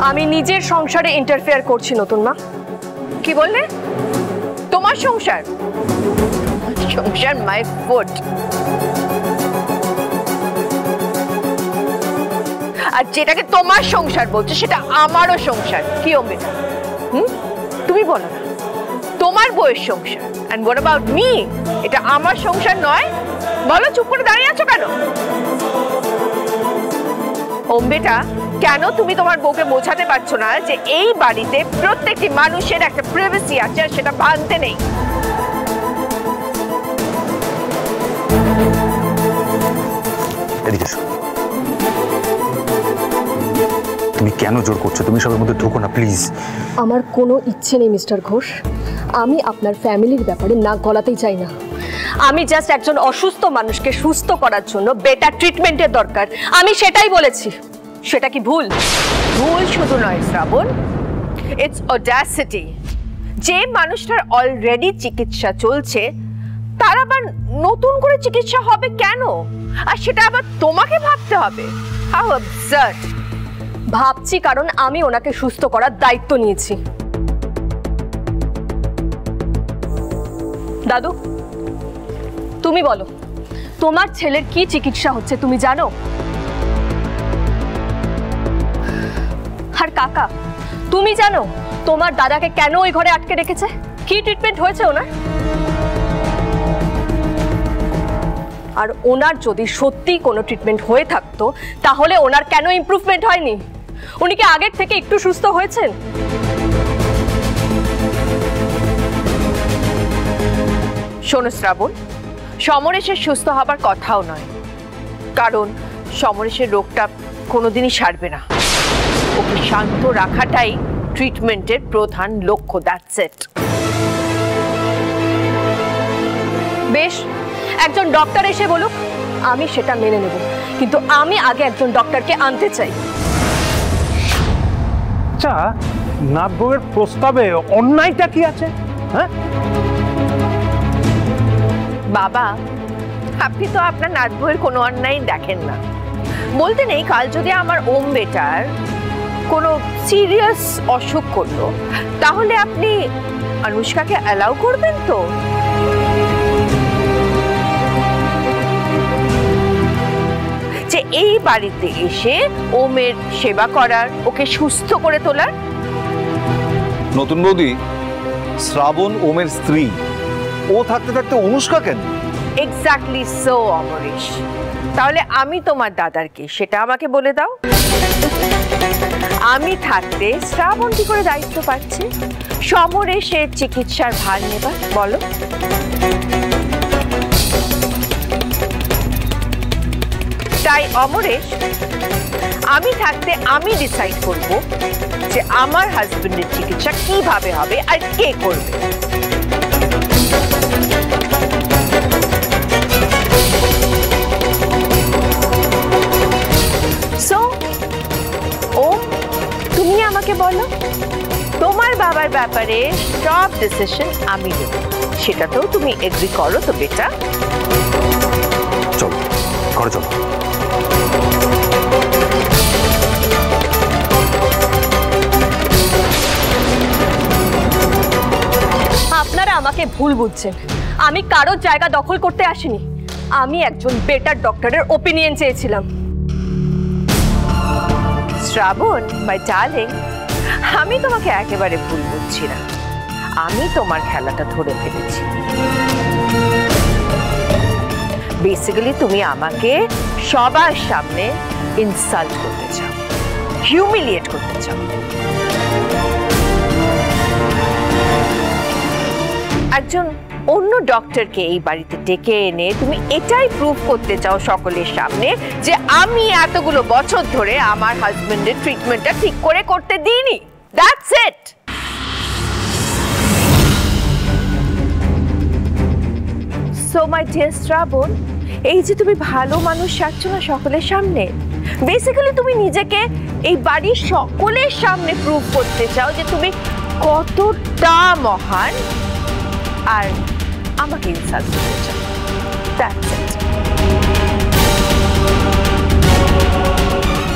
আমি নিজের সংসারে ইন্টারফেয়ার করছি নতুন মা। কি বললে? তোমার সংসার? সংসার মাই ফুট। আর যেটাকে তোমার সংসার বলছো সেটা আমারও সংসার। কি অমৃতা, তুমি বলো না, তোমার বউয়ের সংসার। And what about me? এটা আমার সংসার নয়? বলো, চুপ করে দাঁড়িয়ে আছো কেন? অমৃতা, কেন তুমি তোমার বউকে বোঝাতে পারছো না যে এই বাড়িতে প্রত্যেকটি মানুষের একটা প্রাইভেসি আছে আর সেটা ভাঙতে নেই? তুমি কেন জোর করছো? তুমি সবার মধ্যে ঢোকো না প্লিজ। আমার কোনো ইচ্ছে নেই মিস্টার ঘোষ, আমি আপনার ফ্যামিলির ব্যাপারে নাক গলাতেই চাই না। আমি জাস্ট একজন অসুস্থ মানুষকে সুস্থ করার জন্য বেটার ট্রিটমেন্টের দরকার, আমি সেটাই বলেছি। সেটা কি ভুল? ভুল শুধু নয় শ্রাবণ, ইটস অডাসিটি। যে মানুষটার অলরেডি চিকিৎসা চলছে তার আবার নতুন করে চিকিৎসা হবে কেন? আর সেটা আবার তোমাকে ভাবতে হবে? How absurd. ভাবছি কারণ আমি ওনাকে সুস্থ করার দায়িত্ব নিয়েছি। দাদু, তুমি বলো, তোমার ছেলের কি চিকিৎসা হচ্ছে তুমি জানো? আর কাকা, তুমি জানো তোমার দাদাকে কেন ওই ঘরে আটকে রেখেছে? কি ট্রিটমেন্ট হয়েছে ওনার? আর ওনার যদি সত্যি কোনো ট্রিটমেন্ট হয়ে থাকতো তাহলে ওনার কেন ইমপ্রুভমেন্ট হয়নি? উনি কি আগের থেকে একটু সুস্থ হয়েছেন? শোনো শ্রাবণ, সমরেশের সুস্থ হবার কথাও নয়, কারণ সমরেশের রোগটা কোনোদিনই সারবে না। ওকে শান্ত রাখাটাই ট্রিটমেন্টের প্রধান লক্ষ্য। That's it. বেশ, একজন ডক্টর এসে বলুক, আমি সেটা মেনে নেব, কিন্তু আমি আগে একজন ডক্টরকে আনতে চাই। আচ্ছা, নাথ বউয়ের প্রস্তাবে অন্যায়টা কি আছে? হ্যাঁ বাবা, আপনি তো আপনার নাথ বউয়ের কোনো অন্যায় দেখেন না। বলতে নেই, কাল যদি আমার ওম বেটার কোনো সিরিয়াস অসুখ করলো তাহলে আপনি অনুষ্কাকে অ্যালাউ করবেন তো? যে এই বাড়িতে এসে ওমের সেবা করার, ওকে সুস্থ করে তোলার? নতুন বৌদি, শ্রাবণ ওমের স্ত্রী, ও থাকতে থাকতে অনুষ্কা কেন? Exactly so Amaresh. তাহলে আমি তোমার দাদার কে সেটা আমাকে বলে দাও। আমি থাকতে শ্রাবণ কি করে দায়িত্ব পাচ্ছে সমরেশের চিকিৎসার ভার নেবার? বলো। তাই অমরেশ, আমি থাকতে আমি ডিসাইড করব যে আমার হাজবেন্ডের চিকিৎসা কিভাবে হবে আর কে করবে। সো ওম, তুমি আমাকে বলো, তোমার বাবার ব্যাপারে সব ডিসিশন আমি নেব, সেটাতেও তুমি এগ্রি করো তো বেটা? চলো ঘরে চলো। আপনারা আমাকে ভুল বুঝছেন, আমি কারোর জায়গা দখল করতে আসিনি। আমি একজন বেটার ডক্টরের ওপিনিয়ন চেয়েছিলাম। শ্রাবণ মাই ডার্লিং, আমি তোমাকে একেবারে ভুল বুঝছি না। আমি তোমার খেলাটা ধরে ফেলেছি। বেসিক্যালি তুমি আমাকে সবার সামনে ইনসাল্ট করতে চাও, হিউমিলিয়েট করতে চাও। একজন অন্য ডক্টরকে এই বাড়িতে ডেকে এনে তুমি এটাই প্রুভ করতে চাও সকলের সামনে যে আমি এতগুলো বছর ধরে আমার হাজবেন্ডের ট্রিটমেন্টটা ঠিক করে করতে দিইনি। That's it. So my dear Shraban, এই যে তুমি ভালো মানুষ সাজছো না সকলের সামনে, বেসিক্যালি তুমি নিজেকে এই বাড়ির সকলের সামনে প্রুভ করতে চাও যে তুমি কতটা মহান, আর আমাকে ইনসাল্ট করতে চাও। That's it.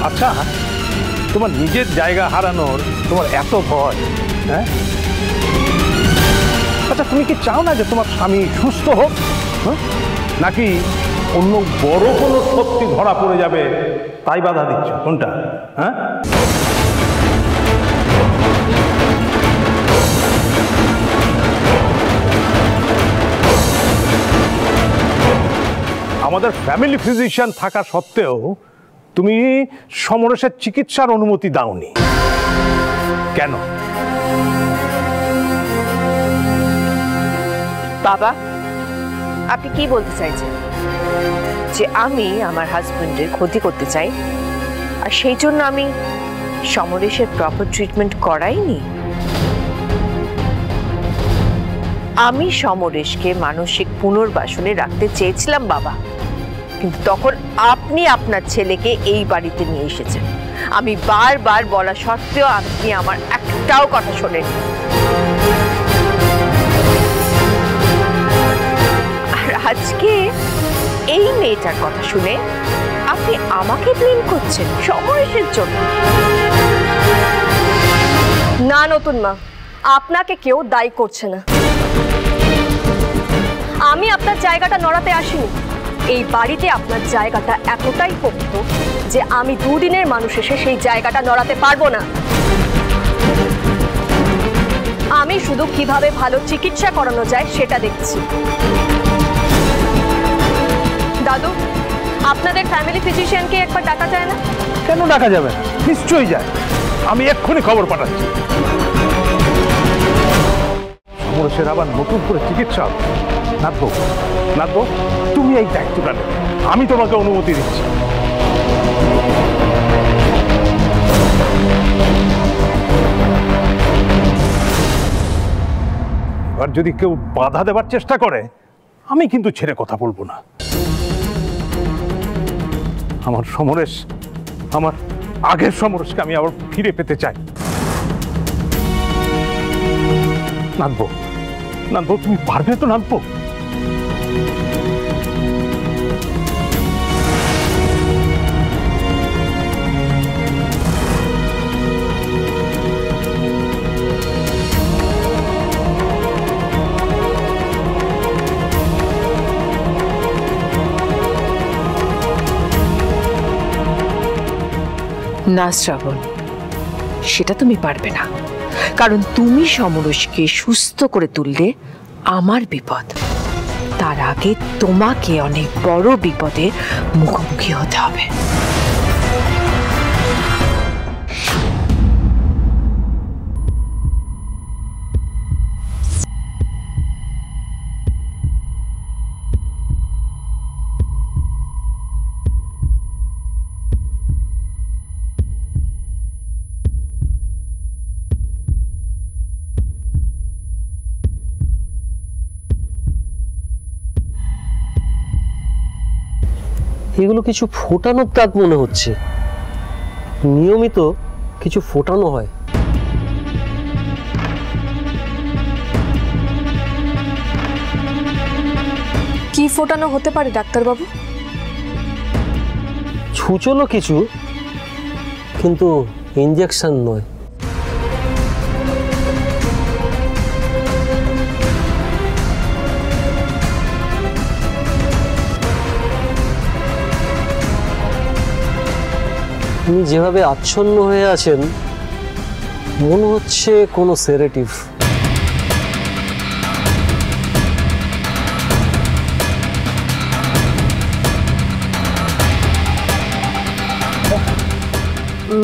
আচ্ছা, তোমার নিজের জায়গা হারানোর তোমার এত ভয়? হ্যাঁ, আচ্ছা তুমি কি চাও না যে তোমার স্বামী সুস্থ হোক? হ্যাঁ, নাকি অন্য বড় কোনো সত্যি ধরা পড়ে যাবে তাই বাধা দিচ্ছ? কোনটা? হ্যাঁ, আমাদের ফ্যামিলি ফিজিশিয়ান থাকা সত্ত্বেও তুমি সমরেশের চিকিৎসার অনুমতি দাওনি কেন? বাবা, আপনি কি বলতে চাইছেন? যে আমি আমার হাজবেন্ডের ক্ষতি করতে চাই আর সেই জন্য আমি সমরেশের প্রপার ট্রিটমেন্ট করাইনি? আমি সমরেশকে মানসিক পুনর্বাসনে রাখতে চেয়েছিলাম বাবা, কিন্তু তখন আপনি আপনার ছেলেকে এই বাড়িতে নিয়ে এসেছেন। আমি বারবার বলা সত্ত্বেও আপনি আমার একটাও কথা শোনেননি। আর আজকে এই মেয়েটার কথা শুনে আপনি আমাকে ব্লেম করছেন সমরেশের জন্য। না নতুন মা, আপনাকে কেউ দায়ী করছে না। আমি আপনার জায়গাটা নড়াতে আসিনি। এই বাড়িতে আপনার জায়গাটা এতটাই পোক্ত যে আমি দুদিনের মানুষ এসে সেই জায়গাটা নড়াতে পারবো না। আমি শুধু কিভাবে ভালো চিকিৎসা করানো যায় সেটা দেখছি। দাদু, আপনাদের ফ্যামিলি ফিজিশিয়ানকে একবার ডাকা যায় না? কেন ডাকা যাবে না? নিশ্চয়ই যায়। আমি এক্ষুনি খবর পাঠাচ্ছি। সমরেশের আবার নতুন করে চিকিৎসা। নাথবো, নাথবো, তুমি এই দায়িত্বটা নেবে। আমি তোমাকে অনুমতি দিচ্ছি। এবার যদি কেউ বাধা দেবার চেষ্টা করে আমি কিন্তু ছেড়ে কথা বলবো না। আমার সমরেশ, আমার আগের সমরেশকে আমি আবার ফিরে পেতে চাই। নাথবো, নাথবো, তুমি পারবে তো? নাথবো, না শ্রাবণ, সেটা তুমি পারবে না, কারণ তুমি সমরেশকে সুস্থ করে তুললে আমার বিপদ। তার আগে তোমাকে অনেক বড় বিপদের মুখোমুখি হতে হবে। এগুলো কিছু ফোটানোর দাগ মনে হচ্ছে। নিয়মিত কিছু ফোটানো হয়। কি ফোটানো হতে পারে ডাক্তারবাবু? ছুচলো কিছু, কিন্তু ইনজেকশন নয়। উনি যেভাবে আচ্ছন্ন হয়ে আছেন মনে হচ্ছে কোনো সেডেটিভ।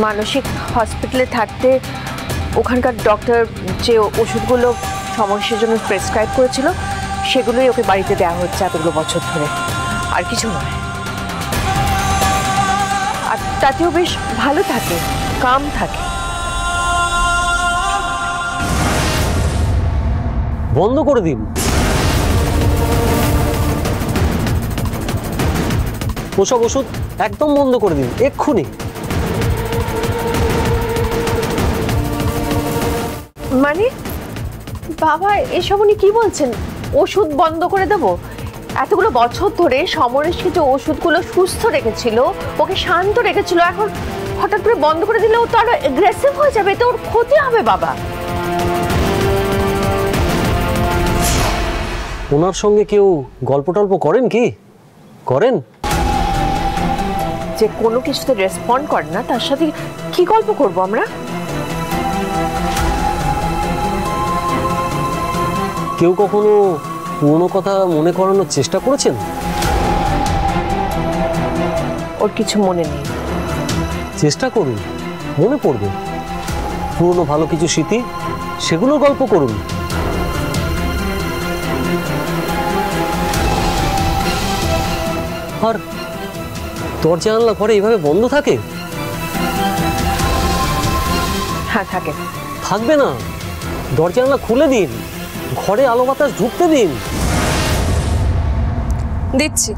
মানসিক হসপিটালে থাকতে ওখানকার ডক্টর যে ওষুধগুলো সমস্যার জন্য প্রেসক্রাইব করেছিল সেগুলোই ওকে বাড়িতে দেওয়া হচ্ছে এতগুলো বছর ধরে, আর কিছু নয়। আর তাতেও বেশ ভালো থাকে, কাম থাকে। বন্ধ করে দিন ওসব ওষুধ, একদম বন্ধ করে দিন এক্ষুনি। মানে বাবা, এসব উনি কি বলছেন? ওষুধ বন্ধ করে দেবো? এতগুলো বছর ধরে সমরেশকে যে ওষুধগুলো সুস্থ রেখেছিল, ওকে শান্ত রেখেছিল, এখন হঠাৎ করে বন্ধ করে দিলে ও তো আরো এগ্রেসিভ হয়ে যাবে, তো ওর ক্ষতি হবে বাবা। ওনার সঙ্গে কেউ গল্প টল্প করেন কি? করেন? যে কোনো কিছুতে রেসপন্ড করে না তার সাথে কি গল্প করব আমরা? কেউ কখনো পুরনো কথা মনে করানোর চেষ্টা করেছেন? ওর কিছু মনে নেই। চেষ্টা করুন, মনে পড়বে। পুরনো ভালো কিছু স্মৃতি, সেগুলো গল্প করুন। আর দরজা জানলা ঘরে এইভাবে বন্ধ থাকে? হ্যাঁ থাকে। থাকবে না, দরজা জানলা খুলে দিন, ঘরে আলো বাতাস ঢুকতে দিন। দিচ্ছি।